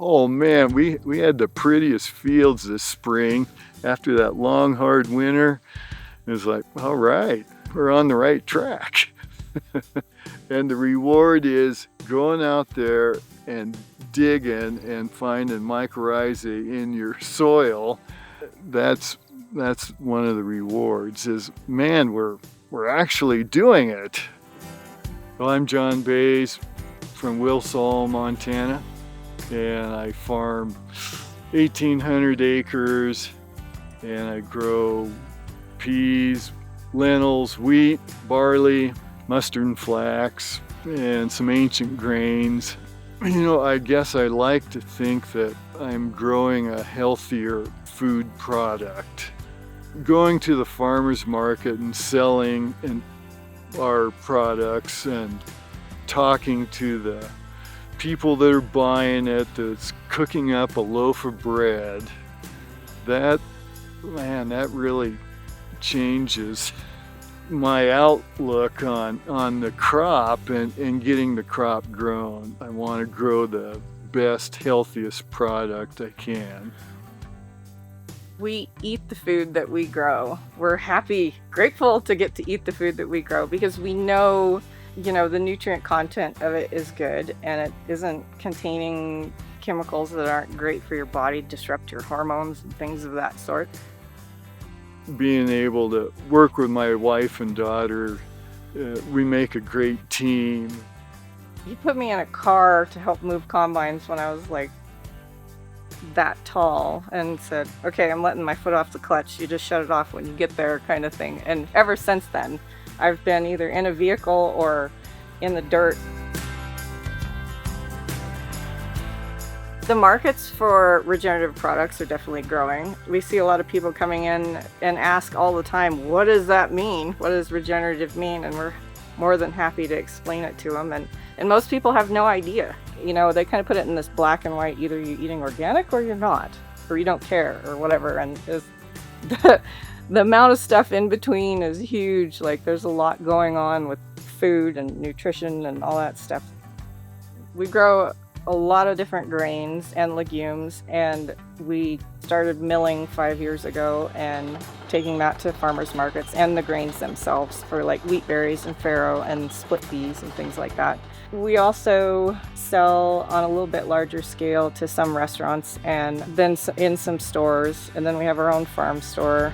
Oh man, we had the prettiest fields this spring after that long, hard winter. It was like, all right, we're on the right track. And the reward is going out there and digging and finding mycorrhizae in your soil. That's one of the rewards is, man, we're actually doing it. Well, I'm John Bays from Wilsall, Montana, and I farm 1,800 acres, and I grow peas, lentils, wheat, barley, mustard and flax, and some ancient grains. You know, I guess I like to think that I'm growing a healthier food product. Going to the farmer's market and selling our products and talking to the people that are buying it, that's cooking up a loaf of bread, that really changes my outlook on the crop and getting the crop grown. I want to grow the best, healthiest product I can. We eat the food that we grow. We're happy, grateful to get to eat the food that we grow because we know, the nutrient content of it is good and it isn't containing chemicals that aren't great for your body, disrupt your hormones and things of that sort. Being able to work with my wife and daughter, we make a great team. You put me in a car to help move combines when I was like that tall and said, okay, I'm letting my foot off the clutch. You just shut it off when you get there, kind of thing. And ever since then, I've been either in a vehicle or in the dirt. The markets for regenerative products are definitely growing. We see a lot of people coming in and ask all the time, what does that mean? What does regenerative mean? And we're more than happy to explain it to them. And most people have no idea. They kind of put it in this black and white, either you're eating organic or you're not, or you don't care or whatever. And the amount of stuff in between is huge. Like there's a lot going on with food and nutrition and all that stuff. We grow a lot of different grains and legumes, and we started milling 5 years ago and taking that to farmers markets and the grains themselves for like wheat berries and farro and split peas and things like that. We also sell on a little bit larger scale to some restaurants and then in some stores, and then we have our own farm store.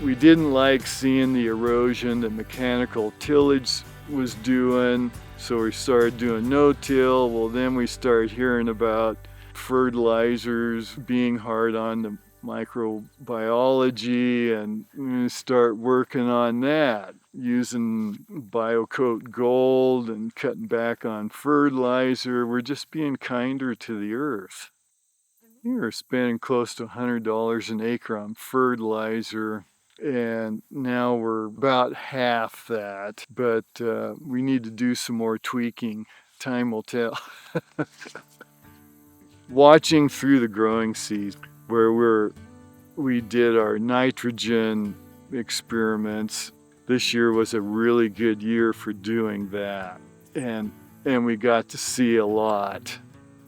We didn't like seeing the erosion that mechanical tillage was doing, so we started doing no-till. Well, then we started hearing about fertilizers being hard on the microbiology, and we start working on that, using BioCoat Gold and cutting back on fertilizer. We're just being kinder to the earth. We were spending close to $100 an acre on fertilizer, and now we're about half that, but we need to do some more tweaking. Time will tell. Watching through the growing season, where we did our nitrogen experiments, this year was a really good year for doing that, and we got to see a lot.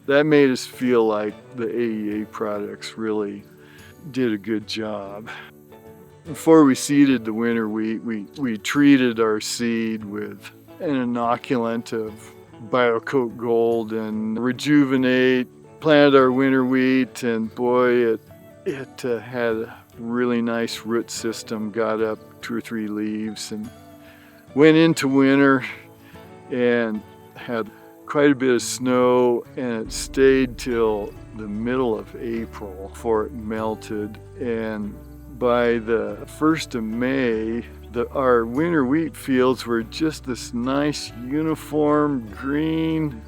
That made us feel like the AEA products really did a good job. Before we seeded the winter wheat, we treated our seed with an inoculant of BioCoat Gold and Rejuvenate, planted our winter wheat, and boy, it had a really nice root system, got up 2 or 3 leaves, and went into winter and had quite a bit of snow, and it stayed till the middle of April before it melted. And by the 1st of May, our winter wheat fields were just this nice uniform green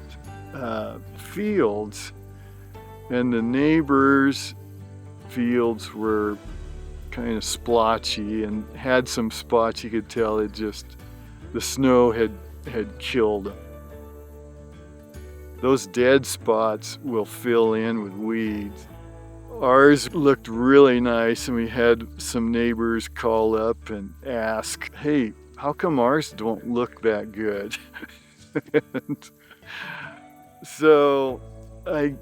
fields, and the neighbors' fields were kind of splotchy and had some spots you could tell the snow had killed them. Those dead spots will fill in with weeds. Ours looked really nice, and we had some neighbors call up and ask, hey, how come ours don't look that good? So I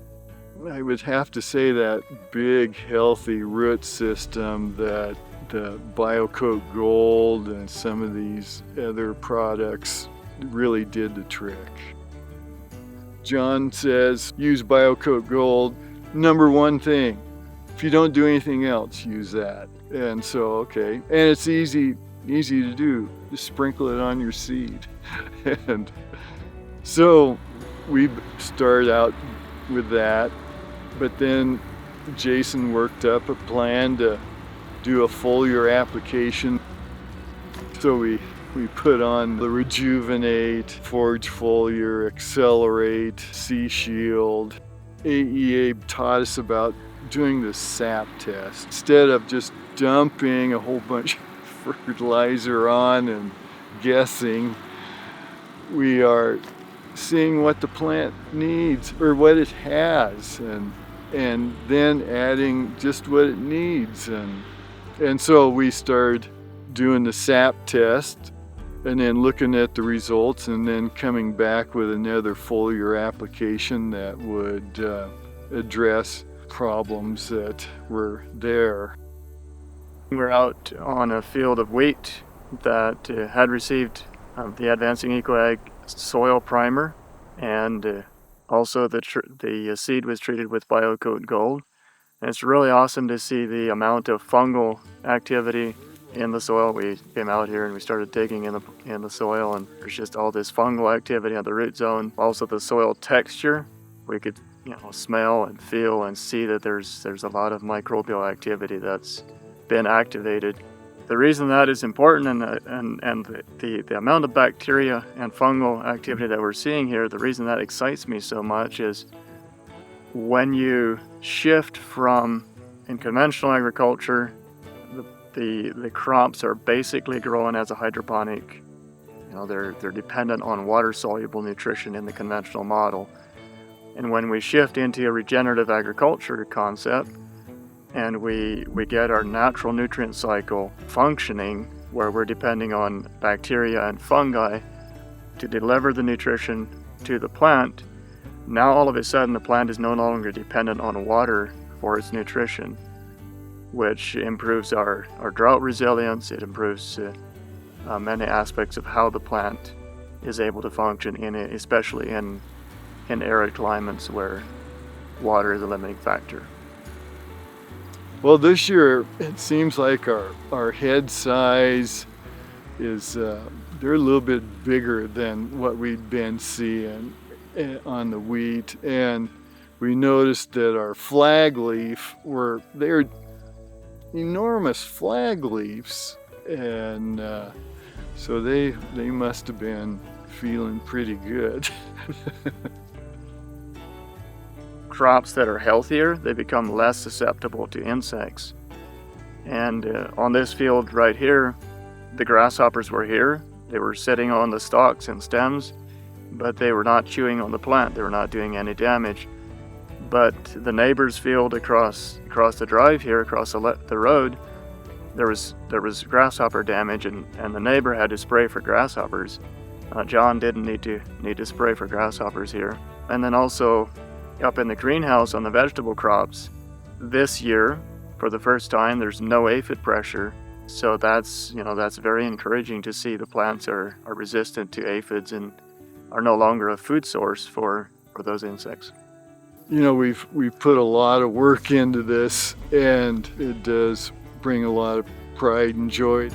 would have to say that big, healthy root system that the BioCoat Gold and some of these other products really did the trick. John says, use BioCoat Gold. Number one thing, if you don't do anything else, use that. And so, okay. And it's easy to do. Just sprinkle it on your seed. And so we started out with that. But then Jason worked up a plan to do a foliar application. So we put on the Rejuvenate, Forage Foliar, Accelerate, Sea Shield. AEA taught us about doing the sap test. Instead of just dumping a whole bunch of fertilizer on and guessing, we are seeing what the plant needs or what it has, and then adding just what it needs. And so we started doing the sap test and then looking at the results and then coming back with another foliar application that would address problems that were there. We're out on a field of wheat that had received the Advancing EcoAg soil primer, and also the seed was treated with BioCoat Gold. And it's really awesome to see the amount of fungal activity in the soil. We came out here and we started digging in the soil, and there's just all this fungal activity on the root zone. Also the soil texture, we could smell and feel and see that there's a lot of microbial activity that's been activated. The reason that is important and the amount of bacteria and fungal activity that we're seeing here, the reason that excites me so much is when you shift from, in conventional agriculture, the crops are basically growing as a hydroponic. They're dependent on water-soluble nutrition in the conventional model. And when we shift into a regenerative agriculture concept, and we get our natural nutrient cycle functioning, where we're depending on bacteria and fungi to deliver the nutrition to the plant, now all of a sudden the plant is no longer dependent on water for its nutrition, which improves our drought resilience. It improves many aspects of how the plant is able to function, especially in arid climates where water is a limiting factor. Well, this year it seems like our head size is they're a little bit bigger than what we'd been seeing on the wheat, and we noticed that our flag leaf they're enormous flag leaves, and so they must have been feeling pretty good. Crops that are healthier, they become less susceptible to insects. And on this field right here, the grasshoppers were here. They were sitting on the stalks and stems, but they were not chewing on the plant. They were not doing any damage. But the neighbor's field across the drive here, across the road, there was grasshopper damage, and the neighbor had to spray for grasshoppers. John didn't need to spray for grasshoppers here. And then also up in the greenhouse on the vegetable crops, this year, for the first time, there's no aphid pressure. So that's very encouraging to see the plants are resistant to aphids and are no longer a food source for those insects. We've put a lot of work into this, and it does bring a lot of pride and joy.